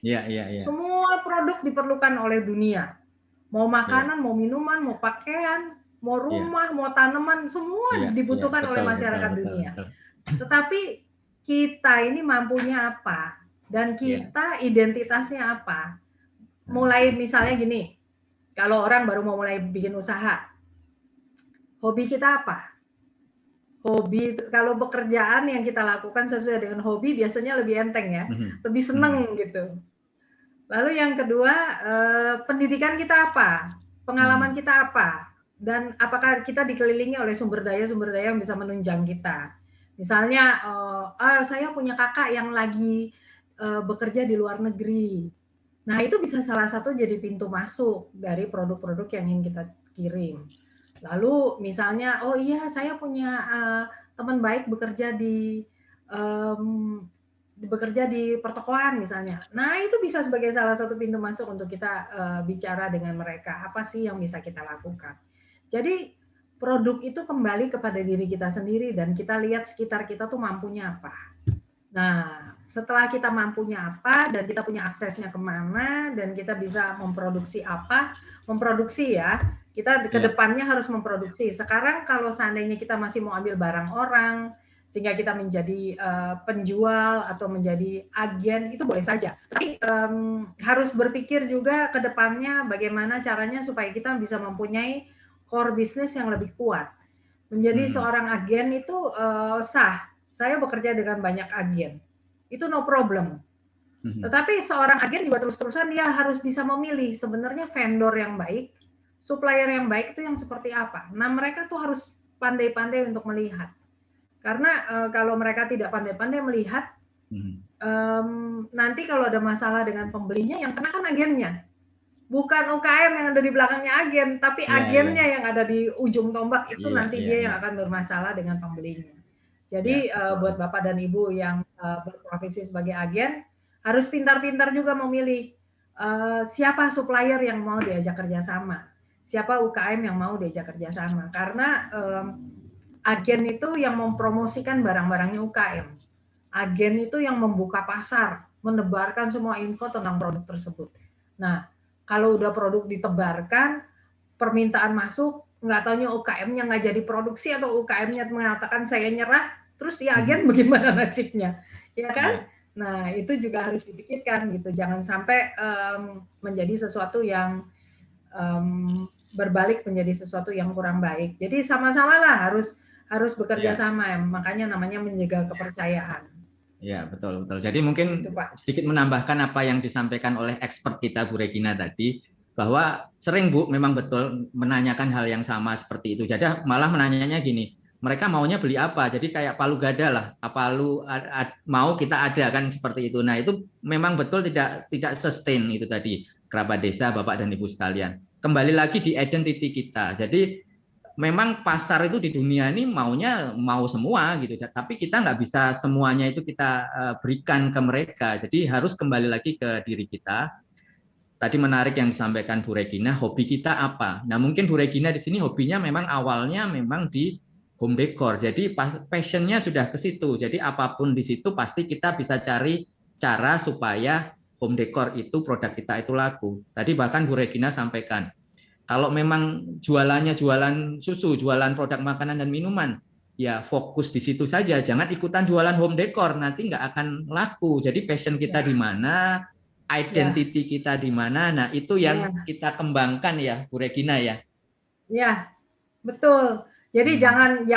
Iya. Semua produk diperlukan oleh dunia. Mau makanan, mau minuman, mau pakaian, mau rumah, mau tanaman, semua dibutuhkan oleh masyarakat dunia. Tetapi kita ini mampunya apa? Dan kita identitasnya apa? Mulai misalnya gini, kalau orang baru mau mulai bikin usaha, hobi kita apa? Hobi, kalau pekerjaan yang kita lakukan sesuai dengan hobi biasanya lebih enteng ya, lebih seneng gitu. Lalu yang kedua, pendidikan kita apa? Pengalaman kita apa? Dan apakah kita dikelilingi oleh sumber daya yang bisa menunjang kita? Misalnya, saya punya kakak yang lagi bekerja di luar negeri. Nah, itu bisa salah satu jadi pintu masuk dari produk-produk yang ingin kita kirim. Lalu misalnya, oh iya saya punya teman baik bekerja di pertokoan misalnya. Nah, itu bisa sebagai salah satu pintu masuk untuk kita bicara dengan mereka. Apa sih yang bisa kita lakukan? Jadi produk itu kembali kepada diri kita sendiri dan kita lihat sekitar kita tuh mampunya apa. Nah, setelah kita mampunya apa dan kita punya aksesnya kemana dan kita bisa memproduksi apa, kita ke depannya harus memproduksi. Sekarang kalau seandainya kita masih mau ambil barang orang, sehingga kita menjadi penjual atau menjadi agen, itu boleh saja. Tapi harus berpikir juga ke depannya bagaimana caranya supaya kita bisa mempunyai core bisnis yang lebih kuat. Menjadi seorang agen itu sah. Saya bekerja dengan banyak agen. Itu no problem. Tetapi seorang agen juga terus-terusan dia harus bisa memilih sebenarnya vendor yang baik, supplier yang baik itu yang seperti apa. Nah, mereka tuh harus pandai-pandai untuk melihat. Karena kalau mereka tidak pandai-pandai melihat, nanti kalau ada masalah dengan pembelinya, yang kena kan agennya. Bukan UKM yang ada di belakangnya agen, tapi agennya yang ada di ujung tombak itu nanti dia yang akan bermasalah dengan pembelinya. Jadi buat Bapak dan Ibu yang berprofesi sebagai agen, harus pintar-pintar juga memilih siapa supplier yang mau diajak kerjasama, siapa UKM yang mau diajak kerjasama. Karena agen itu yang mempromosikan barang-barangnya UKM. Agen itu yang membuka pasar, menebarkan semua info tentang produk tersebut. Nah, kalau udah produk ditebarkan, permintaan masuk, nggak taunya UKM-nya nggak jadi produksi atau UKM-nya mengatakan saya nyerah, terus ya agen bagaimana nasibnya, ya kan? Nah, itu juga harus dipikirkan gitu, jangan sampai menjadi sesuatu yang berbalik menjadi sesuatu yang kurang baik. Jadi sama-sama lah harus bekerja sama, makanya namanya menjaga kepercayaan. Ya, betul. Jadi mungkin sedikit menambahkan apa yang disampaikan oleh expert kita Bu Regina tadi. bahwa sering Bu memang betul menanyakan hal yang sama seperti itu. Jadi malah menanyanya gini, mereka maunya beli apa? Jadi kayak palu gada lah, apa lu mau kita ada kan seperti itu. Nah itu memang betul tidak sustain itu tadi kerabat desa, Bapak dan Ibu sekalian. Kembali lagi di identity kita. Jadi memang pasar itu di dunia ini maunya mau semua gitu, tapi kita nggak bisa semuanya itu kita berikan ke mereka. Jadi harus kembali lagi ke diri kita. Tadi menarik yang disampaikan Bu Regina, hobi kita apa? Nah mungkin Bu Regina di sini hobinya memang awalnya memang di home decor, jadi passionnya sudah ke situ. Jadi apapun di situ pasti kita bisa cari cara supaya home decor itu produk kita itu laku. Tadi bahkan Bu Regina sampaikan, kalau memang jualannya jualan susu, jualan produk makanan dan minuman, ya fokus di situ saja. Jangan ikutan jualan home decor, nanti nggak akan laku. Jadi passion kita di mana, identity kita di mana. Nah, itu yang kita kembangkan ya, Bu Regina ya. Ya, betul. Jadi jangan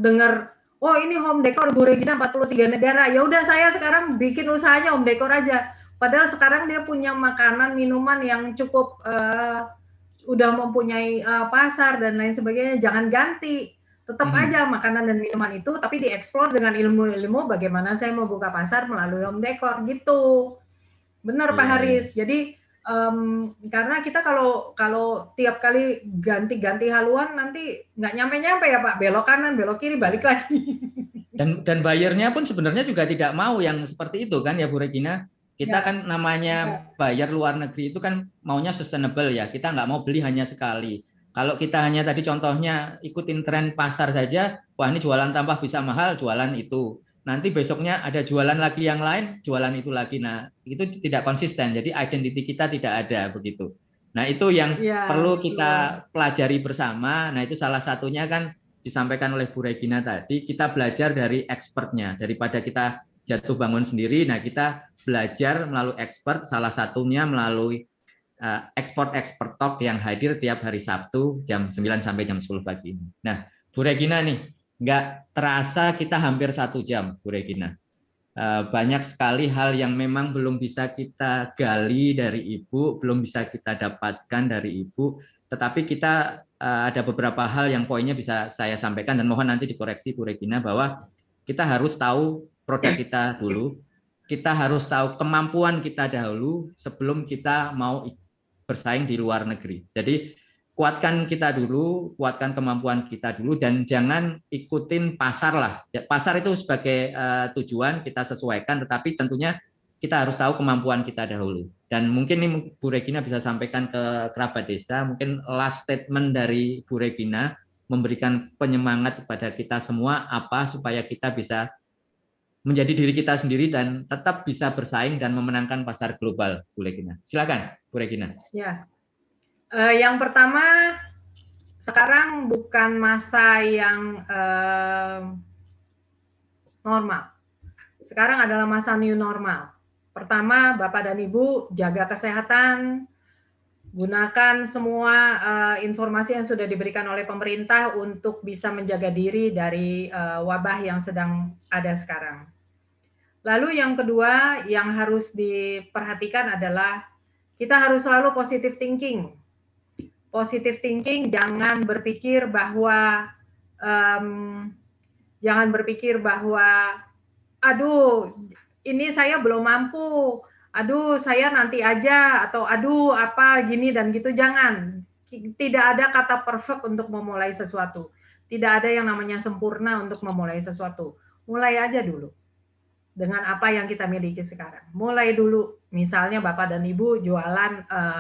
dengar, oh ini home decor Bu Regina 43 negara. Ya udah saya sekarang bikin usahanya home decor aja. Padahal sekarang dia punya makanan, minuman yang cukup udah mempunyai pasar dan lain sebagainya. Jangan ganti. Tetap aja makanan dan minuman itu, tapi dieksplor dengan ilmu-ilmu bagaimana saya mau buka pasar melalui home decor gitu. Benar Pak Haris. Jadi karena kita kalau tiap kali ganti-ganti haluan nanti nggak nyampe-nyampe ya Pak, belok kanan, belok kiri, balik lagi. Dan bayarnya pun sebenarnya juga tidak mau yang seperti itu kan ya Bu Regina. Kita kan namanya bayar luar negeri itu kan maunya sustainable ya. Kita nggak mau beli hanya sekali. Kalau kita hanya tadi contohnya ikutin tren pasar saja, wah ini jualan tambah bisa mahal, jualan itu. Nanti besoknya ada jualan lagi yang lain, jualan itu lagi. Nah, itu tidak konsisten. Jadi identity kita tidak ada begitu. Nah, itu yang perlu kita pelajari bersama. Nah, itu salah satunya kan disampaikan oleh Bu Regina tadi, kita belajar dari expertnya. Daripada kita jatuh bangun sendiri, nah kita belajar melalui expert, salah satunya melalui expert talk yang hadir tiap hari Sabtu jam 9 sampai jam 10 pagi ini. Nah, Bu Regina nih, nggak terasa kita hampir 1 jam, Bu Regina. Banyak sekali hal yang memang belum bisa kita gali dari Ibu, belum bisa kita dapatkan dari Ibu, tetapi kita ada beberapa hal yang poinnya bisa saya sampaikan dan mohon nanti dikoreksi Bu Regina bahwa kita harus tahu produk kita dulu, kita harus tahu kemampuan kita dahulu sebelum kita mau bersaing di luar negeri. Jadi kuatkan kita dulu, kuatkan kemampuan kita dulu, dan jangan ikutin pasar lah. Pasar itu sebagai tujuan kita sesuaikan, tetapi tentunya kita harus tahu kemampuan kita dahulu. Dan mungkin ini Bu Regina bisa sampaikan ke kerabat desa, mungkin last statement dari Bu Regina memberikan penyemangat kepada kita semua apa supaya kita bisa menjadi diri kita sendiri dan tetap bisa bersaing dan memenangkan pasar global, Bu Regina. Silakan, Bu Regina. Ya, yang pertama sekarang bukan masa yang normal. Sekarang adalah masa new normal. Pertama, Bapak dan Ibu jaga kesehatan, gunakan semua informasi yang sudah diberikan oleh pemerintah untuk bisa menjaga diri dari wabah yang sedang ada sekarang. Lalu yang kedua yang harus diperhatikan adalah kita harus selalu positive thinking. Positive thinking, jangan berpikir bahwa aduh ini saya belum mampu, aduh saya nanti aja, atau aduh apa gini dan gitu. Jangan. Tidak ada kata perfect untuk memulai sesuatu. Tidak ada yang namanya sempurna untuk memulai sesuatu. Mulai aja dulu dengan apa yang kita miliki sekarang. Mulai dulu, misalnya Bapak dan Ibu jualan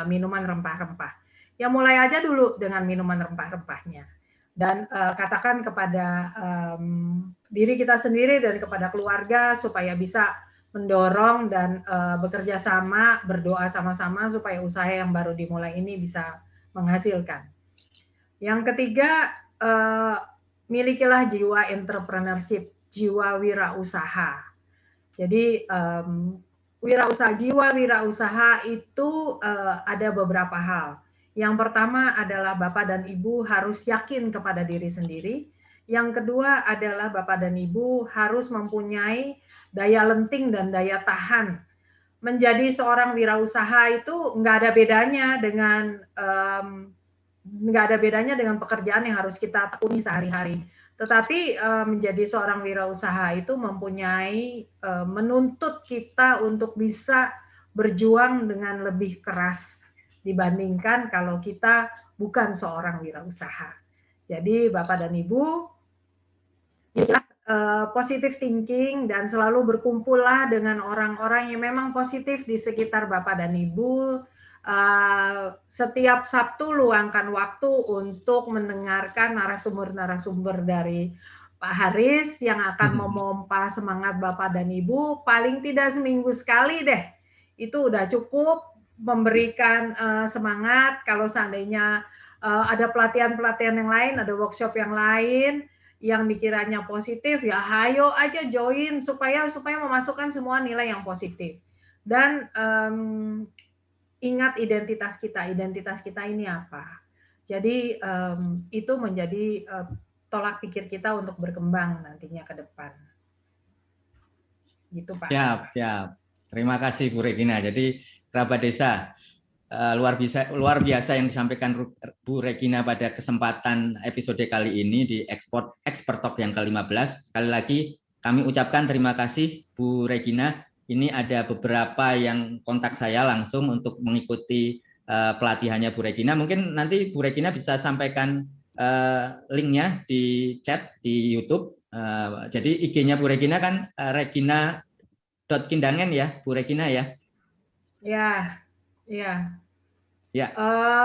minuman rempah-rempah. Ya mulai aja dulu dengan minuman rempah-rempahnya. Dan katakan kepada diri kita sendiri dan kepada keluarga supaya bisa mendorong dan bekerja sama, berdoa sama-sama supaya usaha yang baru dimulai ini bisa menghasilkan. Yang ketiga, milikilah jiwa entrepreneurship, jiwa wirausaha. Jadi jiwa wirausaha itu ada beberapa hal. Yang pertama adalah Bapak dan Ibu harus yakin kepada diri sendiri. Yang kedua adalah Bapak dan Ibu harus mempunyai daya lenting dan daya tahan menjadi seorang wirausaha itu nggak ada bedanya dengan pekerjaan yang harus kita tekuni sehari-hari. Tetapi menjadi seorang wirausaha itu mempunyai menuntut kita untuk bisa berjuang dengan lebih keras dibandingkan kalau kita bukan seorang wirausaha. Jadi Bapak dan Ibu, positive thinking dan selalu berkumpullah dengan orang-orang yang memang positif di sekitar Bapak dan Ibu. Setiap Sabtu luangkan waktu untuk mendengarkan narasumber-narasumber dari Pak Haris yang akan memompa semangat Bapak dan Ibu paling tidak seminggu sekali deh. Itu udah cukup memberikan semangat. Kalau seandainya ada pelatihan-pelatihan yang lain, ada workshop yang lain yang dikiranya positif, ya hayo aja join supaya memasukkan semua nilai yang positif. Dan ingat identitas kita ini apa. Jadi itu menjadi tolak pikir kita untuk berkembang nantinya ke depan. Gitu Pak. Siap. Terima kasih Bu Regina. Jadi kerabat desa, luar biasa yang disampaikan Bu Regina pada kesempatan episode kali ini di Expert Talk yang ke-15. Sekali lagi kami ucapkan terima kasih Bu Regina. Ini ada beberapa yang kontak saya langsung untuk mengikuti pelatihannya Bu Regina. Mungkin nanti Bu Regina bisa sampaikan linknya di chat di YouTube. Jadi IG-nya Bu Regina kan Regina.Kindangen ya Bu Regina ya. Ya.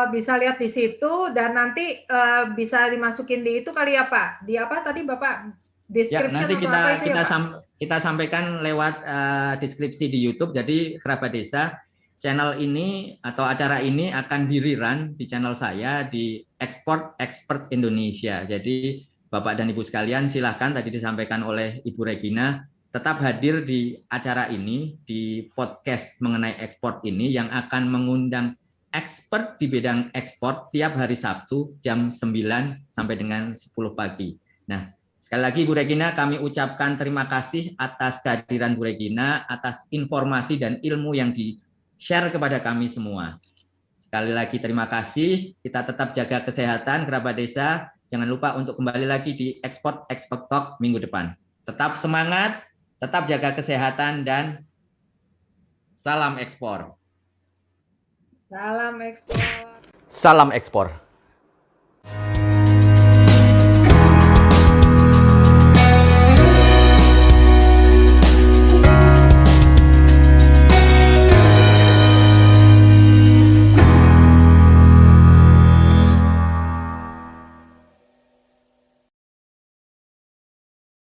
Bisa lihat di situ dan nanti bisa dimasukin di itu kali ya Pak. Di apa tadi Bapak? Description ya, nanti kita sampaikan lewat deskripsi di YouTube. Jadi kerabat desa, channel ini atau acara ini akan di-rerun di channel saya di Expert Indonesia. Jadi Bapak dan Ibu sekalian silahkan, tadi disampaikan oleh Ibu Regina, tetap hadir di acara ini, di podcast mengenai ekspor ini yang akan mengundang expert di bidang ekspor tiap hari Sabtu jam 9 sampai dengan 10 pagi. Nah, sekali lagi Bu Regina, kami ucapkan terima kasih atas kehadiran Bu Regina, atas informasi dan ilmu yang di-share kepada kami semua. Sekali lagi terima kasih, kita tetap jaga kesehatan kerabat desa. Jangan lupa untuk kembali lagi di Expert Talk minggu depan. Tetap semangat, tetap jaga kesehatan, dan salam ekspor. Salam ekspor. Salam ekspor.